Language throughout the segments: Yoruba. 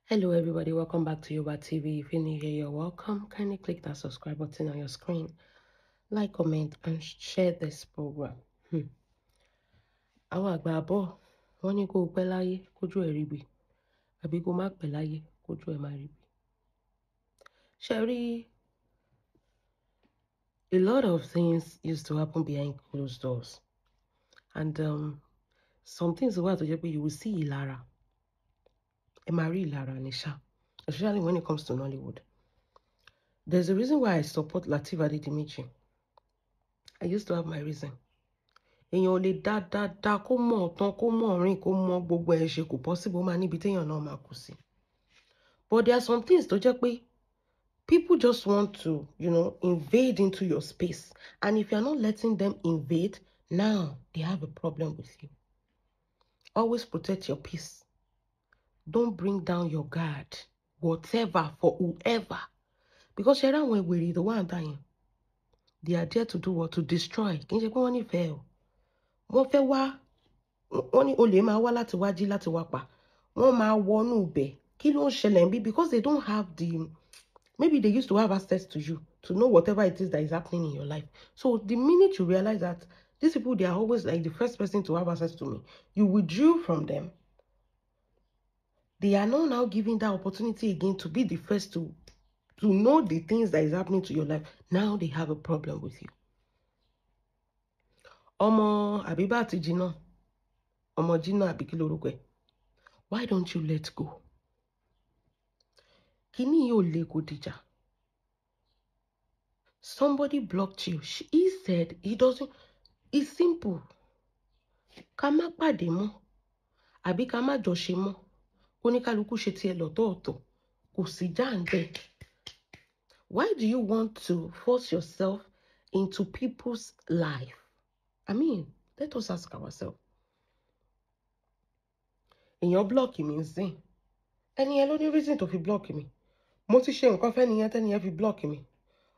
Hello everybody, welcome back to Yoba TV. If you're new here, you're welcome. Kindly click that subscribe button on your screen, like, comment, and share this program. Àwọn àgbà àbọ̀ wọ́n ní kó o pẹ́ láyé kójú ẹ̀ ríbi, àbí kó má pẹ́ láyé kójú ẹ̀ má ríbi. Ṣé rí, a lot of things used to happen behind closed doors, and some things wà tó jẹ́ pé you will see ìlara, ẹ máa rí ìlara ní ṣá, especially when it comes to Nollywood. There's a reason why I support Lateef Adedimeji. I used to have my reason. Èèyàn ò lè dá kó mọ̀ ọ̀tán kó mọ̀ rìn kó mọ̀ gbogbo ẹ̀ ṣe kò possible, ó máa níbi téèyàn náà máa kù sí. But there are some things tó jẹ́ pé people just want to, invade into your space. And if you're not letting them invade, now they have a problem with you. Always protect your peace. Don't bring down your guard, whatever, for whoever. Because ṣe ráwọn ìwèrè tó wà ń tà yẹn, they are there to do what? To destroy. Kì í ṣe pé wọ́n nífẹ̀ẹ́ o. Wọ́n fẹ́ wá, wọ́n ní olè máa wá láti wá jí láti wá pa. Wọ́n máa wọnú ibẹ̀. Kí ló ń ṣẹlẹ̀ níbí? Because they don't have maybe they used to have access to you, to know whatever it is that is happening in your life. So the minute you realize that these people, they are always like the first person to have access to me, you withdrew from them. They are now giving that opportunity again to be the first to know the things that is happening to your life. Now they have a problem with you. Ọmọ Àbíbá àti Jìnnà, ọmọ Jìnnà àbí kí lorúkọ ẹ̀? Why don't you let go? Kíní yóò le kò dìjà. Somebody blocked you. He said he doesn't. It's simple. Ká má pàdé mọ́, àbí ká má jọ ṣe mọ́. Oníkálukú ṣe tiẹ̀ lọ́tọ̀ọ̀tọ̀. Kò sí jà ń bẹ̀. Why do you want to force yourself into people's life? I mean, let us ask ourselves. Èèyàn block mi ń sìn. Ẹni yẹn ló ní reason tó fi block mi. Mo ti ṣe nǹkan fẹ́ni yẹn tẹ́ni yẹn fi block mi.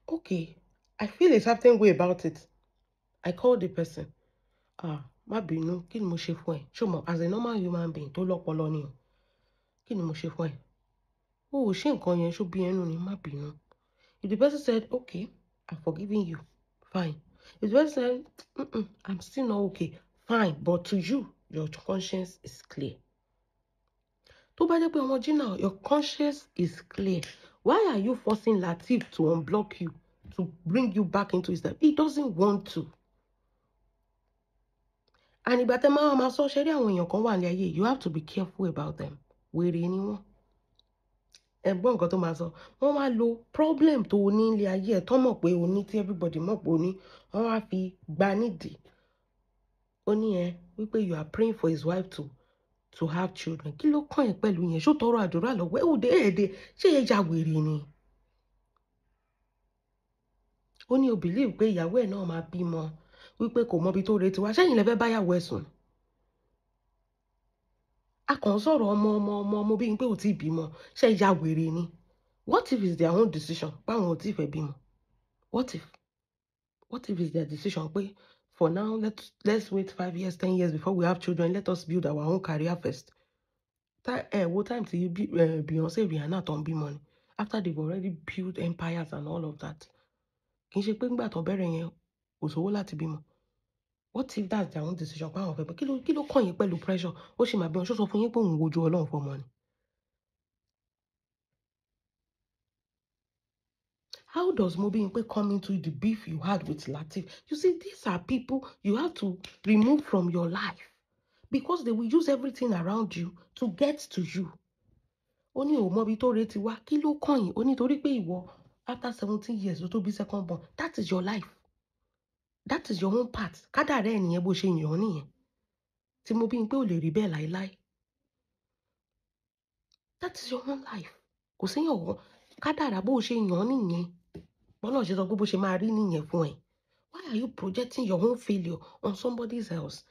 Okay, I feel a certain way about it. I called the person. Má bínú, kí ni mo ṣe fún ẹ? Ṣó mọ̀, as a normal human being tó lọ́pọlọ ni o. Kí ni mo ṣe fún ẹ? O ò ṣe nǹkan yẹn, ṣó bí ẹnu ni, má bínú. If the person said, okay, I'm forgiving you, fine. If the person said, I'm still not okay, fine. But to you, your conscience is clear. Tó bá jẹ́ pé ọmọ Jìnnà, your conscience is clear. Why are you forcing Lateef to unblock you, to bring you back into his life? He doesn't want to. And ìgbà tẹ́ máa sọ ṣe rí àwọn èèyàn kan wà ní ayé, you have to be careful about them. Wèrè ni wọ́n. Ẹ̀gbọ́n nǹkan tó máa sọ, wọ́n wá lo problem tó o ní ilé ayé ẹ̀ tán mọ̀ pé o ní, tí everybody mọ̀ pé o ní, wọ́n wá fi gba nídìí. Ó ní wípé you are praying for his wife to have children. Kí ló kàn ẹ́ pẹ̀lú yẹn? Ṣó tọrọ àdúrà lọ́wọ́ ẹ̀? Òde èdè ṣé ẹ ya wèrè ni? Ó ní o believe pé ìyàwó ẹ̀ náà máa bímọ, wípé kò mọbi tó retí wá. Ṣẹ́yìn lẹ fẹ́ báyàwó ẹ̀ sùn? A kàn sọ̀rọ̀ ọmọ bí n pé ò tí bímọ. Ṣé ya wèrè ni? What if it's their own decision? Báwọn ò tí fẹ́ bímọ. What if it's their decision? Pé for now, let's wait 5 years, 10 years before we have children. Let us build our own career first. What time till Beyonce, Rihanna tó ń bímọ ni? After they've already built empires and all of that. Kì í ṣe pé ńgbà tó bẹ̀rẹ̀ yẹn kò sówó láti bímọ. What if that's their own decision? Báwọn fẹ́ pé kí ló kàn yín pẹ̀lú pressure? Ó sì máa bí wọn ṣó sọ fún yín pé òun wojú Ọlọ́run fọmọ ni. How does Mobimpe come into the beef you had with Lateef? You see, these are people you have to remove from your life because they will use everything around you to get to you. Oni o mobi tó retí wá, kí ló kàn yín? Oni torí pé ìwọ after 17 years ló tó bí second born. That is your life. That is your own part. Kádàrá ẹ nìyẹn bó ṣe yàn nìyẹn. Tí Mobimpe ò lè rí bẹ́ẹ̀ láíláí. That is your own life. Kò séyàn wọ́n. Kádàrá bó ṣe yàn nìyẹn. Bọ́lá ṣe sọ pé bó ṣe máa rí nìyẹn fún ẹ. Why are you projecting your own failure on somebody else?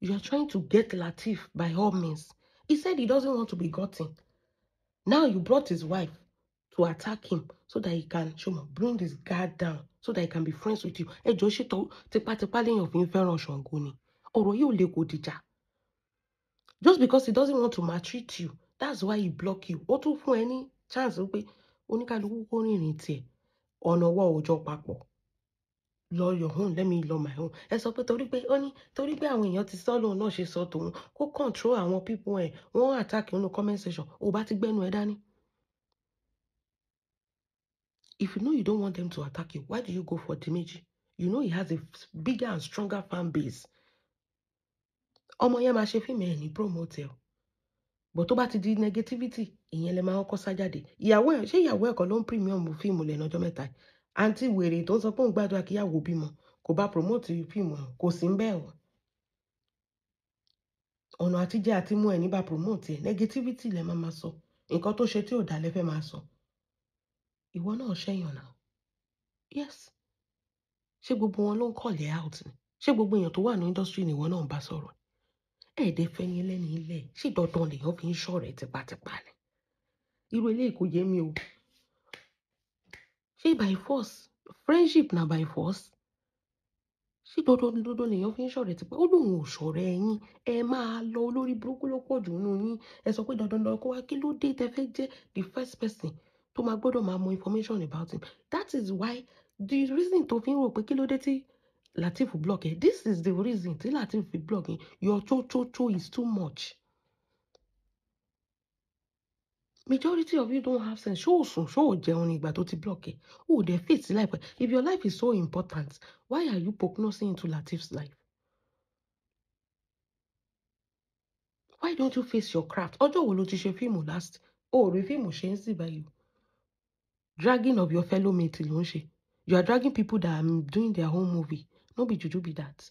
You are trying to get Lateef by all means. He said he doesn't want to be gotten. Now you brought his wife to attack him so that he can bring his guard down, so that he can be friends with you. Ẹ jọ̀ọ́ ṣe tó tipátipá léèyàn fi ń fẹ́ràn Ṣàngó ni. Ọ̀rọ̀ yìí ò lè kò dìjà. Just because he doesn't want to maltreat you that's why he block you. Ó tún fún ẹ ní chance pé oníkálukú kó rìnrìn tiẹ̀, ọ̀nà wa ò jọ papọ̀. Lọ your own, let me lọ my own. Ẹ sọ pé torí pé àwọn èèyàn ti sọ lóun náà ṣe sọ tòun, kó control àwọn people ẹ̀, wọ́n attack nínú comment section, ó bá ti gbẹ́nu ẹ dání. If you know you don't want them to attack you, why do you go for Adedimeji? You know he has a bigger and stronger fan base. Ọmọ yẹn máa ṣe fíìmù ẹ̀ ní promote ẹ̀. But tó bá ti di negativity, ìyẹn lè máa kọ́ sájáde. Ìyàwó ẹ̀, ṣé ìyàwó ẹ̀ kan ló ń premium fíìmù lẹ́nu ọjọ́ mẹ́ta? Àǹtí wèrè tó ń sọ pé òun gbàdúrà kí ìyàwó bímọ, kò bá promote fíìmù ẹ̀, kò sí ń bẹ́ẹ̀ wọ̀. Ọ̀nà àtijẹ́ àti mú ẹ̀ ní bá promote ẹ̀, negativity lẹ máa sọ. Nǹkan tó ṣe tí ò dá lẹ fẹ́ máa sọ. Ìwọ náà ṣẹ̀yàn náà. Yes. Ṣé gbogbo wọn ló ń call ẹ out ni? Ṣé gbogbo èèyàn tó wà ní industry ni ìwọ náà ń bá sọ̀rọ̀? Ẹ̀ẹ́dẹ̀ fẹ́ ni ẹlẹ́ni ilẹ̀, ṣé dandan lèèyàn fi ń ṣọ̀rẹ́ tipátipá ni? Irú eléyìí kò yé mi o. Ṣé by force? Friendship na by force? Ṣé dandan lèèyàn fi ń ṣọ̀rẹ́ tipá? Ó lóun ò ṣọ̀rẹ́ yín, ẹ máa lọ, olórí burúkú ló pọ̀ jù nínú yín. Ẹ sọ pé dandan kó wá, kí ló dé tẹ fẹ́ jẹ́ the first person tó máa gbọ́dọ̀ máa mọ information about him? That is why the reason tó fi ń rò pé kí ló dé tí Lateef block ẹ. This is the reason tí Lateef fi block ẹ. Your cho is too much. Majority of you don't have sense. Show jẹun nígbà tó ti block ẹ. Oh, they fit life. If your life is so important, why are you prognosing into Lateef's life? Why don't you face your craft? Ọjọ́ wo ló ti ṣe fíìmù last? Oh, rí fíìmù ṣe ń sì báyìí. Dragging of your fellow mate ló ń ṣe. You are dragging people that are doing their own movie. No be juju be that.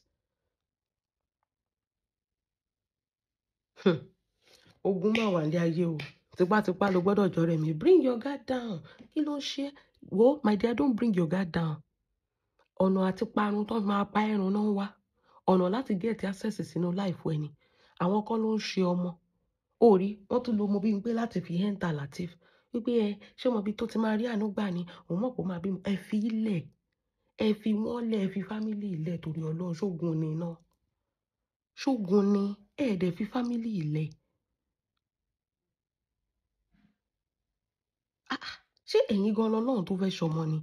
Ogun máa wà ní ayé o. Tipátipá ló gbọ́dọ̀ jọrẹ mi. Bring your guard down. Kí ló ń ṣe? Wo, my dear, don't bring your guard down. Ọ̀nà àti parun tó máa pa ẹ̀rùn náà wá. Ọ̀nà láti get access sínú life ẹni. Àwọn kan ló ń ṣe ọmọ. Orí, wọ́n tún lo mo bí n pé láti fi enter Lateef. Wípé ṣé mo bí tó ti máa rí àánú gbà ni, òun mọ̀ pé ó máa bímọ. Ẹ fi ilẹ̀. Ẹ fi wọ́n lẹ̀, ẹ fi family ilẹ̀ torí Ọlọ́run. Ṣógun ni náà. Ṣógun ni. Ẹ̀ẹ́dẹ̀ fi family ilẹ̀. Ṣé ẹ̀yin gan lọ́lọ́run tó fẹ́ ṣọmọ ni?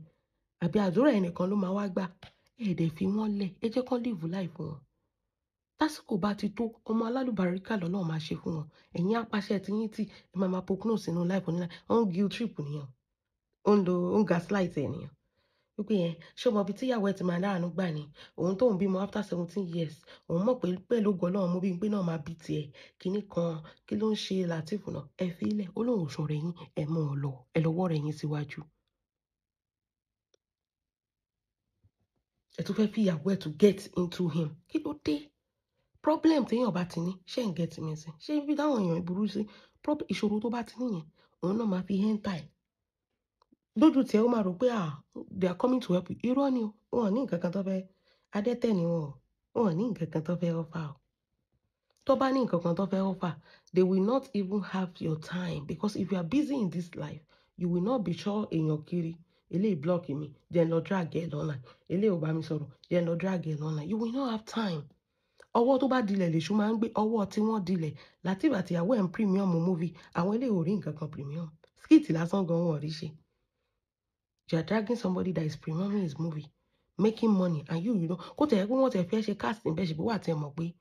Àbí àdúrà ẹnìkan ló máa wá gbà? Ẹ̀ẹ́dẹ̀ fi wọ́n lẹ̀. Ẹ jẹ́ kán live life wọn. Tásìkò bá ti tó, ọmọ alálùbáríkà lọ́lọ́run máa ṣe fún wọn. Ẹ̀yin apàṣẹ tí yín tí ẹ máa prognose sínú life onílà. Ó ń guilt trip nìyẹn. Ó ń gaslight ẹ̀ nìyẹn. Wípé ṣé ọmọ bíi tíyàwó ẹ ti máa láàánú gbà ni? Òun tóun bímọ after 17 years. Òun mọ̀ pé pẹ̀lú ògo Ọlọ́run mo bí n pé náà máa bí tiẹ̀. Kíní kan, kí ló ń ṣe Lateef náà? Ẹ fi ilẹ̀. Ó lóun ò ṣọ̀rẹ́ yín. Ẹ mọ̀ ọ́ lọ. Ẹ lọ́wọ́ rẹ̀ yín síwájú. Ẹ tún fẹ́ fi ìyàwó ẹ̀ to get into him. Kí ló dé? Problem téèyàn bá ti ní, ṣé ń get me sí? Ṣé ibi táwọn èèyàn burú sí? Ìṣòro tó bá ti níyẹn, òun náà máa fi enter ẹ̀. Lójú tí ẹ ó máa rò pé they are coming to help you. Irọ́ ni o. Wọn ò ní nǹkan kan tó fẹ́. Adẹ́tẹ̀ ni wọn o. Wọn ò ní nǹkan kan tó fẹ́ offer o. Tó bá ní nǹkan kan tó fẹ́ offer, they will not even have your time, because if you are busy in this life, you will not be sure èèyàn kiri. Eléyìí block mi, jẹ́ n lọ drag ẹ lọ́nà. Eléyìí ò bá mi sọ̀rọ̀, jẹ́ n lọ drag ẹ lọ́nà. You will not have time. Ọwọ́ tó bá dilẹ̀ lèṣù máa ń gbé. Ọwọ́ tí wọ́n dilẹ̀. Lateef àti ìyàwó ẹ̀ ń premium movie. Àwọn eléyìí ò rí nǹkan kan premium. Skit lásán gan wọn ò rí ṣe. You are dragging somebody that is premiuming his movie, making money, and you know, kó tẹ̀ ẹ́ pé wọ́n tẹ̀ fẹ́ ṣe casting bẹ́ẹ̀ ṣe bó wà tí ẹ mọ̀ pé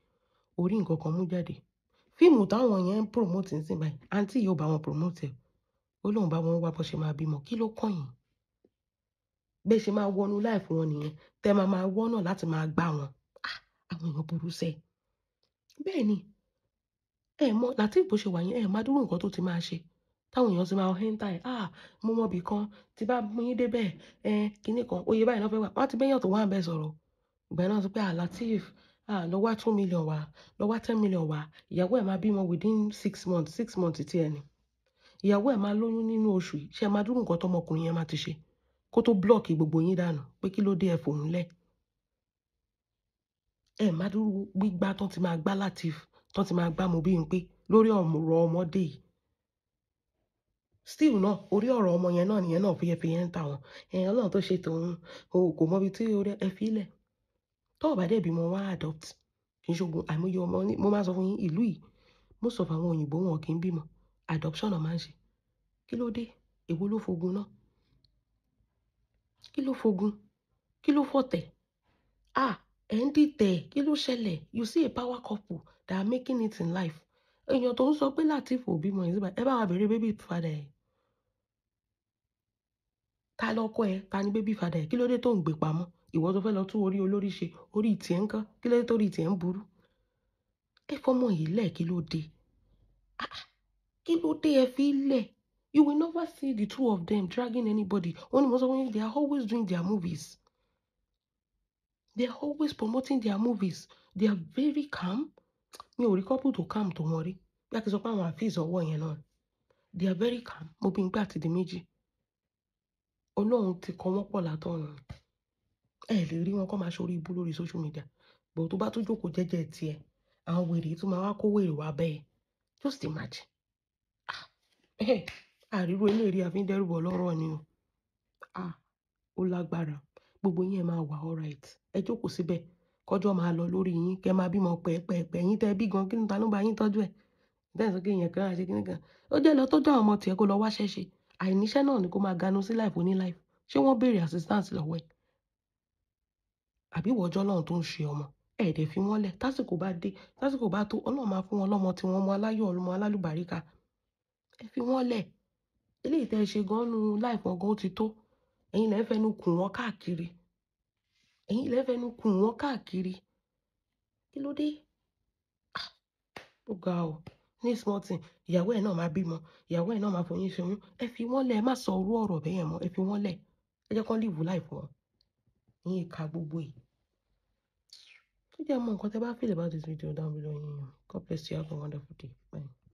orí nǹkan kan mú jáde. Fíìmù táwọn yẹn ń promote ń sìn báyìí, àǹtí yóò bá wọn promote ẹ̀. Ó lóun bá wọn wá bó ṣe máa bímọ. Kí ló kàn yín? Bẹ́ẹ̀ ṣe máa wọnú life wọn nìyẹn. Tẹ́ máa wọ́nà láti máa gbá wọn. Àwọn èèyàn burú sẹ́. Bẹ́ẹ̀ ni. Ẹ mọ̀ Lateef bó ṣe wà yẹn, ẹ máa dúró nǹkan tó ti máa ṣe. Táwọn èèyàn ti máa enter ẹ̀. Mo mọ̀ bì kan, tí bá mú yín débẹ̀, kíní kan, oye báyìí náà fẹ́ wà. Wọ́n ti bẹ́yàn tó wà ń bẹ́ sọ̀rọ̀. Ìgbà náà sọ pé Lateef, lọ wá 2 million wá, lọ wá 10 million wá. Ìyàwó ẹ̀ máa bímọ within 6 months, 6 months tí ẹ ní. Ìyàwó ẹ̀ máa lóyún nínú oṣù yìí. Ṣé ẹ máa dúró nǹkan tọmọkùnrin yẹn máa ti ṣe? Kó tó block gbogbo yín dànù. Pé kí ló dé ẹ fòun lẹ̀? Ẹ máa dúró gbígbá tán ti máa gbá Lateef, tán ti máa gbá mo bí n pé lórí ọ̀rọ̀ ọmọdé yìí. Still náà, orí ọ̀rọ̀ ọmọ yẹn náà nìyẹn náà fi enter wọn. Ọlọ́run tó ṣe tòun, kò mọ ibi tí orí ẹ fi lẹ̀. Tó bá dé bímọ wá adopt. Kì í ṣogun àìmọye ọmọ ní. Mo máa sọ fún yín, ìlú yìí, most of àwọn òyìnbó wọn kì í bímọ. adoption náà máa ń ṣe. Kí ló dé? Èwo ló fogun náà? Kí ló fogun? Kí ló fọ̀tẹ̀? Ẹ̀ ń dìtẹ̀. Kí ló ṣẹlẹ̀? You see a power couple that are making it in life. Èèyàn tó ń sọ pé Lateef ò bímọ yìí síbà, ẹ bá wa bèrè baby father ẹ̀. Ta lọ́kọ ẹ? Ta ni baby father ẹ̀? Kí ló dé tó ń gbé pamọ́? Ìwọ tó fẹ́ lọ tún orí olórí ṣe, orí tiẹ̀ ń kọ́. Kí ló dé tó orí tiẹ̀ ń burú? Ẹ fọmọ yìí lẹ̀, kí ló dé? Kí ló dé ẹ fi lẹ̀? You will never see the two of them dragging anybody. Only most of them, they are always doing their movies. They are always promoting their movies. They are very calm. Mi ò rí couple tó calm tó wọn rí. Bí a kì í sọ pé àwọn àfíìs ọwọ́ yẹn náà. They are very calm. Mo bí n pé Adedimeji. Ọlọ́run ti kọ wọ́n pọ̀ látọ̀run. Ẹ lè rí wọn kó máa ṣorí ibú lórí social media. But tó bá tún jókòó jẹ́jẹ́ tiẹ̀, àwọn wèrè tó máa wá kó wèrè wá bẹ́ẹ̀. Just imagine. Àríwó eléèrí àfíndẹ́rùbọ̀ lọ́rọ̀ ni o. Ó lágbára. Gbogbo yín ẹ máa wà alright. Ẹ jókòó síbẹ̀. Kọjọ́ máa lọ lórí yín. Kẹ́ máa bímọ pẹ̀pẹ̀pẹ̀. Yín tẹ́ bí gan, kí ni ta ló bá yín tọ́jú ẹ̀? Bẹ́ẹ̀ sọ pé èèyàn kan àṣẹ kíní kan. Ó jẹ́ lọ tọ́jú àwọn ọmọ tiẹ̀ kó lọ wáṣẹ́ ṣe. Àìníṣẹ́ náà ni kó máa ganu sí life oní life. Ṣé wọ́n béèrè assistance lọ́wọ́ ẹ̀? Àbí ìwọ ọjọ́ náà tó ń ṣe ọmọ? Dẹ̀ fi wọ́n lẹ̀. Tásìkò bá dé, tásìkò bá tó, Ọlọ́run máa fún wọn lọ́mọ tí wọ́n mọ aláyọ̀, ọmọ alálùbáríkà. Ẹ fi wọ́n lẹ̀. Eléyìí tẹ́ ṣe gan-an life wọn gan ó ti tó. Ẹ̀yin lẹ ń fẹnu kùn wọ́n káàkiri. Ẹ̀yin lẹ ń fẹnu kùn wọ́n káàkiri. Kí ló dé? Ó ga o. Ní small thing, ìyàwó ẹ̀ náà máa bímọ. Ìyàwó ẹ̀ náà máa fọyín ṣoyún. Ẹ fi wọ́n lẹ̀. Ẹ má sọ orú ọ̀rọ̀ bẹ́ẹ̀ yẹn mọ́. Ẹ fi wọ́n lẹ̀. Ẹ jẹ́ kó live life wọn. Yín ìka gbogbo yìí. Tó jẹ́ mọ nǹkan tẹ́ bá feel about this video down below. God bless you. Have a wonderful day. Bye.